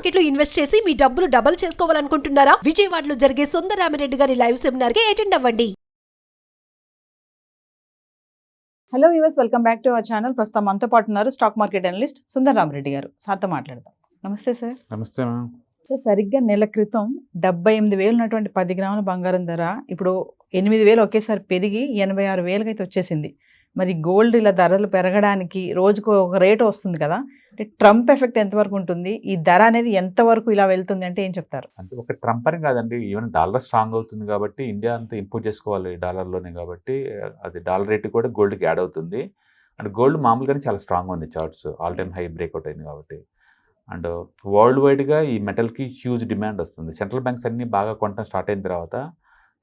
Market లో invest చేసి మీ డబ్బులు డబుల్ చేసుకోవాలనుకుంటున్నారా? విజయవాడలో జరిగే సుందరరామిరెడ్డి గారి లైవ్ సెమినార్ కి అటెండ్ అవ్వండి. Hello viewers, welcome back to our channel. ప్రస్తుతం మనతో పాటు ఉన్నారు స్టాక్ మార్కెట్ అనలిస్ట్ సుందరరామిరెడ్డి గారు. సార్తో మాట్లాడదాం. నమస్తే సార్. నమస్తే మ్యామ్. సార్, సరిగ్గా నెల క్రితం 78,000 ఉన్నటువంటి 10 గ్రాముల బంగారం ధర ఇప్పుడు 8,000 ఒకేసారి పెరిగి 86,000 అయితే వచ్చేసింది. మరి గోల్డ్ ఇలా ధరలు పెరగడానికి రోజుకు ఒక రేటు వస్తుంది కదా, అంటే ట్రంప్ ఎఫెక్ట్ ఎంతవరకు ఉంటుంది? ఈ ధర అనేది ఎంతవరకు ఇలా వెళ్తుంది అంటే ఏం చెప్తారు? అంటే ఒక ట్రంప్ అని కాదండి, ఈవెన్ డాలర్ స్ట్రాంగ్ అవుతుంది కాబట్టి ఇండియా అంతా ఇంపోర్ట్ చేసుకోవాలి డాలర్లోనే, కాబట్టి అది డాలర్ రేట్ కూడా గోల్డ్కి యాడ్ అవుతుంది. అండ్ గోల్డ్ మామూలుగానే చాలా స్ట్రాంగ్ ఉంది, charts all time high breakout అయింది కాబట్టి. అండ్ వరల్డ్ వైడ్గా ఈ మెటల్కి హ్యూజ్ డిమాండ్ వస్తుంది. సెంట్రల్ బ్యాంక్స్ అన్నీ బాగా కొనడం స్టార్ట్ అయిన తర్వాత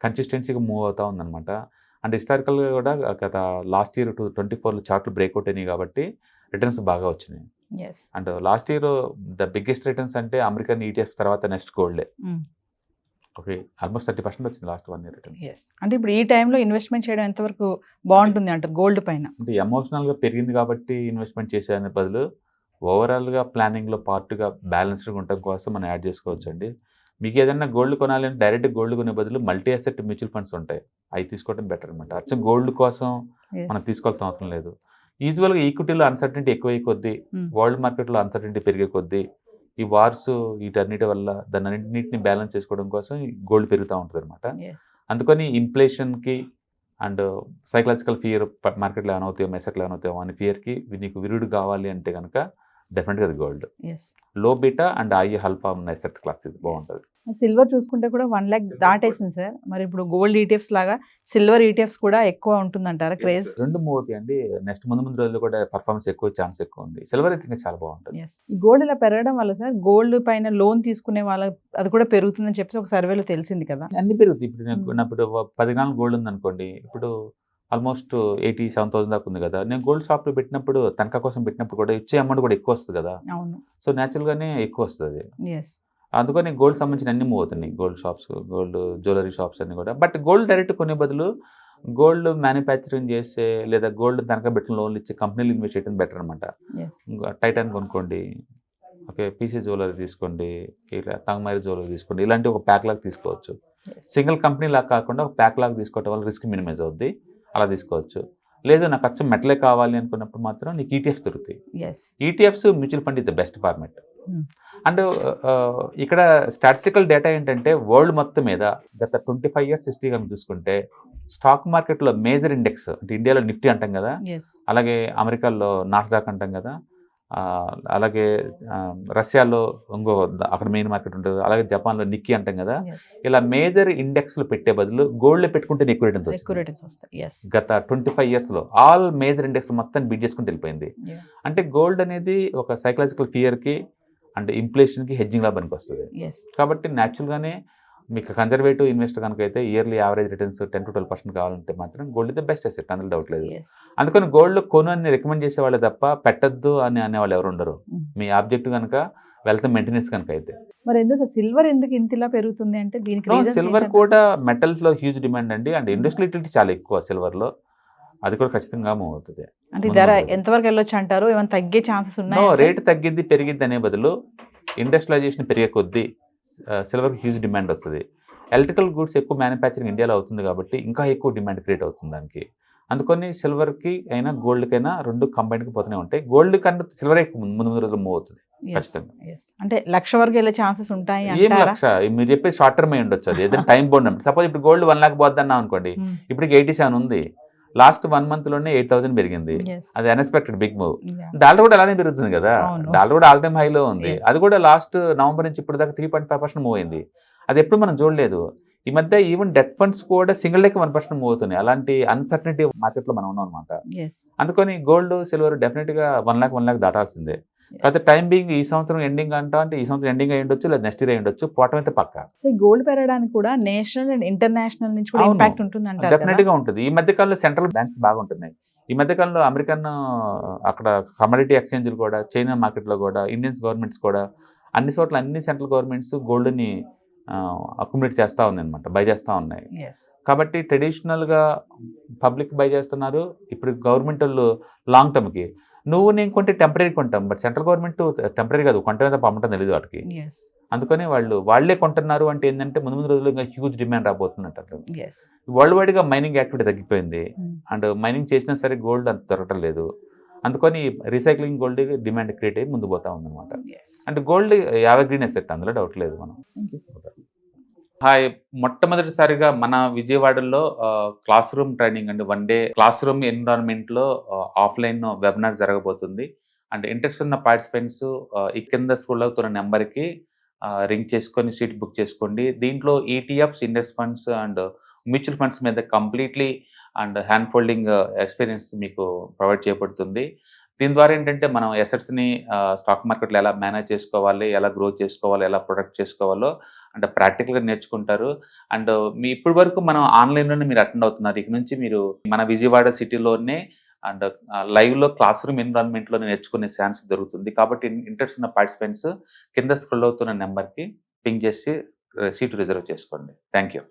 కన్సిస్టెన్సీగా మూవ్ అవుతూ ఉందన్నమాట. అండ్ హిస్టారికల్గా కూడా గత లాస్ట్ ఇయర్ 2024లో చార్ట్లు బ్రేక్అవుట్ అయినాయి కాబట్టి రిటర్న్స్ బాగా వచ్చినాయి. And last year the biggest returns అంటే అమెరికన్ ఈటీఎఫ్స్ తర్వాత నెక్స్ట్ గోల్డే. ఓకే, ఆల్మోస్ట్ 30% వచ్చింది లాస్ట్ 1 year రిటర్న్స్. అంటే ఇప్పుడు ఈ టైంలో ఇన్వెస్ట్మెంట్ చేయడం ఎంతవరకు బాగుంటుంది అంటారు గోల్డ్ పైన? అంటే ఎమోషనల్గా పెరిగింది కాబట్టి ఇన్వెస్ట్మెంట్ చేసేదాని బదులు ఓవరాల్గా ప్లానింగ్లో పార్ట్గా బ్యాలెన్స్డ్గా ఉండటం కోసం మనం యాడ్ చేసుకోవచ్చు అండి. మీకు ఏదైనా గోల్డ్ కొనాలంటే డైరెక్ట్ గోల్డ్ కొనే బదులు మల్టీ అసెట్ మ్యూచువల్ ఫండ్స్ ఉంటాయి, అవి తీసుకోవడం బెటర్ అనమాట. అచ్చం గోల్డ్ కోసం మనం తీసుకోవాల్సిన అవసరం లేదు. యూజువల్గా ఈక్విటీలో అన్సర్టనిటీ ఎక్కువయ్యే కొద్దీ, వరల్డ్ మార్కెట్లో అన్సర్టనిటీ పెరిగే కొద్దీ, ఈ వార్స్ వీటన్నిటి వల్ల దాన్ని అన్నింటినీ బ్యాలెన్స్ చేసుకోవడం కోసం గోల్డ్ పెరుగుతూ ఉంటుంది అనమాట. అందుకని ఇన్ఫ్లేషన్కి అండ్ సైకలాజికల్ ఫియర్, మార్కెట్లో ఏమవుతాయో మెసెట్లో ఏమవుతాయో అనే ఫియర్కి నీకు విరుడు కావాలి అంటే కనుక డెఫినెట్గా అది గోల్డ్. లో బీటా అండ్ ఐ హల్ఫా ఉన్న ఎసెట్ క్లాస్ ఇది బాగుంటుంది. సిల్వర్ చూసుకుంటే కూడా 1 lakh దాటేసింది సార్. మరి ఇప్పుడు గోల్డ్ ఈటీఎఫ్స్ లాగా సిల్వర్ ఈటీఎఫ్స్ కూడా ఎక్కువ ఉంటుందంటారా క్రేజ్? రెండు మూవ్ అవుతాయి అండి. నెక్స్ట్ ముందు రోజుల్లో కూడా పర్ఫార్మెన్స్ ఎక్కువ, ఛాన్స్ ఎక్కువ ఉంది. సిల్వర్ అయితే చాలా బాగుంటుంది. ఈ గోల్డ్ ఇలా పెరగడం వల్ల సార్ గోల్డ్ పైన లోన్ తీసుకునే వాళ్ళ అది కూడా పెరుగుతుందని చెప్పి ఒక సర్వేలో తెలిసింది కదా. అన్ని పెరుగుతాయి. ఇప్పుడు నేను ఇప్పుడు 10 గ్రాముల గోల్డ్ ఉంది అనుకోండి, ఇప్పుడు ఆల్మోస్ట్ 87,000 దాకా ఉంది కదా. నేను గోల్డ్ షాప్లో పెట్టినప్పుడు, తనఖా కోసం పెట్టినప్పుడు కూడా ఇచ్చే అమౌంట్ కూడా ఎక్కువ వస్తుంది కదా. సో న్యాచురల్గానే ఎక్కువ వస్తుంది. అందుకని గోల్డ్ సంబంధించిన అన్ని మూవ్ అవుతున్నాయి, gold shops, gold jewellery shops అన్ని కూడా. బట్ గోల్డ్ డైరెక్ట్ కొనే బదులు గోల్డ్ మ్యానుఫ్యాక్చరింగ్ చేసే లేదా గోల్డ్ తనఖా పెట్టిన లోన్లు ఇచ్చే కంపెనీలు ఇన్వెస్ట్ చేయడం బెటర్ అనమాట. టైటాన్ కొనుక్కోండి, ఓకే, పీసీ జ్యువెలరీ తీసుకోండి, ఇలా తంగమారి జ్యువెలరీ తీసుకోండి, ఇలాంటి ఒక ప్యాక్ లాగా తీసుకోవచ్చు. సింగిల్ కంపెనీ లాగా కాకుండా ఒక ప్యాక్ లాగా తీసుకోవటం వల్ల రిస్క్ మినిమైజ్ అవుద్ది, అలా తీసుకోవచ్చు. లేదు నాకు అచ్చం మెటలే కావాలి అనుకున్నప్పుడు మాత్రం నీకు ఈటీఎఫ్స్ దొరుకుతాయి. ETFs mutual fund is the best format. And ఇక్కడ స్టాటిస్టికల్ డేటా ఏంటంటే వరల్డ్ మొత్తం మీద గత 25 years హిస్టరీ కనుక చూసుకుంటే స్టాక్ మార్కెట్లో మేజర్ ఇండెక్స్ అంటే ఇండియాలో నిఫ్టీ అంటాం కదా, అలాగే అమెరికాలో నాస్డాక్ అంటాం కదా, అలాగే రష్యాలో ఇంకో అక్కడ మెయిన్ మార్కెట్ ఉంటుంది, అలాగే జపాన్లో నిక్కీ అంటాం కదా. ఇలా మేజర్ ఇండెక్స్లు పెట్టే బదులు గోల్డ్లో పెట్టుకుంటే ఎక్కువ రిటర్న్స్ వస్తాయి. గత 25 yearsలో ఆల్ మేజర్ ఇండెక్స్లు మొత్తం బీట్ చేసుకుంటూ వెళ్ళిపోయింది. అంటే గోల్డ్ అనేది ఒక సైకలాజికల్ ఫియర్కి అండ్ ఇన్ఫ్లేషన్కి హెడ్జింగ్ లా పనికి వస్తుంది. కాబట్టి న్యాచురల్గానే మీకు కన్జర్వేటివ్ ఇన్వెస్టర్ కనుక అయితే ఇయర్లీ యావరేజ్ రిటర్న్స్ 10 to 12% కావాలంటే మాత్రం గోల్డ్ ది బెస్ట్ అసెట్, అందులో డౌట్ లేదు. అందుకని గోల్డ్ కొను అని రికమెండ్ చేసేవాళ్ళే తప్ప పెట్టద్దు అని అనేవాళ్ళు ఎవరు ఉండరు. మీ ఆబ్జెక్ట్ కనుక వెల్త్ మెయింటెనెన్స్ కనుక అయితే. మరి ఎందుకు సిల్వర్ ఎందుకు ఇంతలా పెరుగుతుంది అంటే దీనికి సిల్వర్ కూడా మెటల్స్లో హ్యూజ్ డిమాండ్ అండి. అండ్ ఇండస్ట్రియల్ యూటిలిటీ చాలా ఎక్కువ సిల్వర్లో, అది కూడా ఖచ్చితంగా మూవ్ అవుతుంది. అంటే ధర ఎంతవరకు వెళ్ళొచ్చు అంటారు? ఏమైనా తగ్గే ఛాన్సెస్ ఉన్నాయి? రేటు తగ్గిద్ది పెరిగిద్ది అనే బదులు ఇండస్ట్రియలైజేషన్ పెరిగే కొద్దీ సిల్వర్కి హ్యూజ్ డిమాండ్ వస్తుంది. ఎలక్ట్రికల్ గూడ్స్ ఎక్కువ మ్యానుఫ్యాక్చరింగ్ ఇండియాలో అవుతుంది కాబట్టి ఇంకా ఎక్కువ డిమాండ్ క్రియేట్ అవుతుంది దానికి. అందుకని సిల్వర్కి అయినా గోల్డ్కైనా రెండు కంబైన్డ్కి పోతూనే ఉంటాయి. గోల్డ్ కన్నా సిల్వర్ ఎక్కువ ముందు రోజులు మూవ్ అవుతుంది ఖచ్చితంగా. అంటే 1,00,000 వరకు వెళ్ళే ఛాన్సెస్ ఉంటాయి. ఏం 1,00,000 మీరు చెప్పే షార్ట్ టర్మ్ అయి ఉండొచ్చు, అది ఏదైనా టైం బౌండ్. సపోజ్ ఇప్పుడు గోల్డ్ 1 lakh పోద్దన్నా అనుకోండి, ఇప్పటికి 87 ఉంది, లాస్ట్ 1 monthలోనే 8,000 పెరిగింది. అది అన్ఎక్స్పెక్టెడ్ బిగ్ మూవ్. డాలర్ కూడా అలానే పెరుగుతుంది కదా, డాలర్ కూడా ఆల్ టైమ్ హైలో ఉంది. అది కూడా లాస్ట్ నవంబర్ నుంచి ఇప్పుడు దాకా 3.5% మూవ్ అయింది. అది ఎప్పుడు మనం చూడలేదు. ఈ మధ్య ఈవెన్ డెట్ ఫండ్స్ కూడా సింగిల్ డేకి 1% మూవ్ అవుతున్నాయి. అలాంటి అన్సర్టనిటీ మార్కెట్లో మనం ఉన్నాం అనమాట. అందుకని గోల్డ్ సిల్వర్ డెఫినెట్గా 1 lakh దాటాల్సిందే. కాకపోతే టైం బీయింగ్ ఈ సంవత్సరం ఎండింగ్ అంటే ఈ సంవత్సరం ఎండింగ్ అయి ఉండొచ్చు, లేదా నెక్స్ట్ ఇయర్ అయి ఉండొచ్చు, పోవటం అయితే పక్కా. గోల్డ్ పెరగడానికి కూడా నేషనల్ అండ్ ఇంటర్నేషనల్ నుంచి కూడా ఇంపాక్ట్ ఉంటుంది అంటారు. డెఫినెట్గా ఉంటుంది. ఈ మధ్య కాలంలో సెంట్రల్ బ్యాంక్స్ బాగుంటున్నాయి. ఈ మధ్యకాలంలో అమెరికన్ అక్కడ కమోడిటీ ఎక్స్చేంజ్లు కూడా, చైనా మార్కెట్లో కూడా, ఇండియన్స్ గవర్నమెంట్స్ కూడా అన్ని చోట్ల అన్ని సెంట్రల్ గవర్నమెంట్స్ గోల్డ్ని అక్యుములేట్ చేస్తూ ఉన్నాయి అనమాట, బై చేస్తూ ఉన్నాయి. కాబట్టి ట్రెడిషనల్గా పబ్లిక్ బై చేస్తున్నారు. ఇప్పుడు గవర్నమెంట్ వాళ్ళు లాంగ్ టర్మ్కి నువ్వు నేను కొంటే టెంపరీ కొంటాం, బట్ సెంట్రల్ గవర్నమెంట్ టెంపరీ కాదు, కొంటే తప్ప అమ్మటం తెలియదు వాటికి. ఎస్ అందుకని వాళ్ళే కొంటున్నారు అంటే ఏంటంటే ముందు ముందు రోజుల్లో ఇంకా హ్యూజ్ డిమాండ్ రాబోతున్నట్టు. ఎస్ వరల్డ్ వైడ్గా మైనింగ్ యాక్టివిటీ తగ్గిపోయింది, అండ్ మైనింగ్ చేసినా సరే గోల్డ్ అంత దొరకటం లేదు. అందుకని రీసైక్లింగ్ గోల్డ్ డిమాండ్ క్రియేట్ అయ్యి ముందు పోతా ఉందన్నమాట. అంటే గోల్డ్ గ్రీన్ ఎసెట్, అందులో డౌట్ లేదు. మనం హాయ్, మొట్టమొదటిసారిగా మన విజయవాడలో క్లాస్ రూమ్ ట్రైనింగ్ అండి, 1 డే క్లాస్ రూమ్ ఎన్విరాన్మెంట్లో ఆఫ్లైన్ వెబినార్ జరగబోతుంది. అండ్ ఇంట్రెస్ట్ ఉన్న పార్టిసిపెంట్స్ ఈ కింద స్కూల్లో అవుతున్న నెంబర్కి రింగ్ చేసుకొని సీట్ బుక్ చేసుకోండి. దీంట్లో ETFs, index funds and mutual funds మీద completely and hand holding experience మీకు ప్రొవైడ్ చేయబడుతుంది. దీని ద్వారా ఏంటంటే మనం ఎసెట్స్ని స్టాక్ మార్కెట్లో ఎలా మేనేజ్ చేసుకోవాలి, ఎలా గ్రో చేసుకోవాలి, ఎలా ప్రొడక్ట్ చేసుకోవాలో అంటే ప్రాక్టికల్గా నేర్చుకుంటారు. అండ్ మీ ఇప్పటి వరకు మనం ఆన్లైన్లోనే మీరు అటెండ్ అవుతున్నారు. ఇక నుంచి మీరు మన విజయవాడ సిటీలోనే అండ్ లైవ్లో క్లాస్ రూమ్ ఎన్విరాన్మెంట్లో నేర్చుకునే ఛాన్స్ దొరుకుతుంది. కాబట్టి ఇంట్రెస్ట్ ఉన్న పార్టిసిపెంట్స్ కింద స్క్రోల్ అవుతున్న నెంబర్కి పింగ్ చేసి సీటు రిజర్వ్ చేసుకోండి. Thank you.